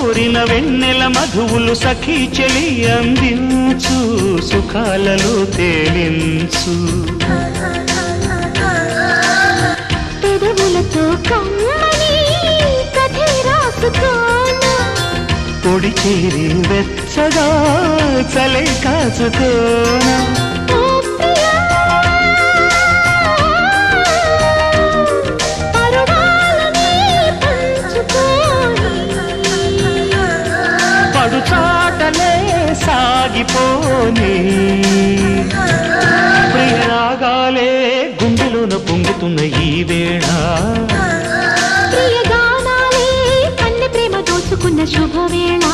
కోరిన వెన్నెల మధువులు సఖీ చెలి అందించు సుఖాలలో తేలించు పెదవులతో కమ్మని కథే రాసుకోనా పొడి చేరి వెచ్చగా చలే కాచుకోనా పడుచాటలే సాగిపోని ప్రియరాగాలే గుండెలోన పొంగుతున్న ఈ వేళ ప్రియగానాలే కన్నె ప్రేమ దోచుకున్న శుభవేళ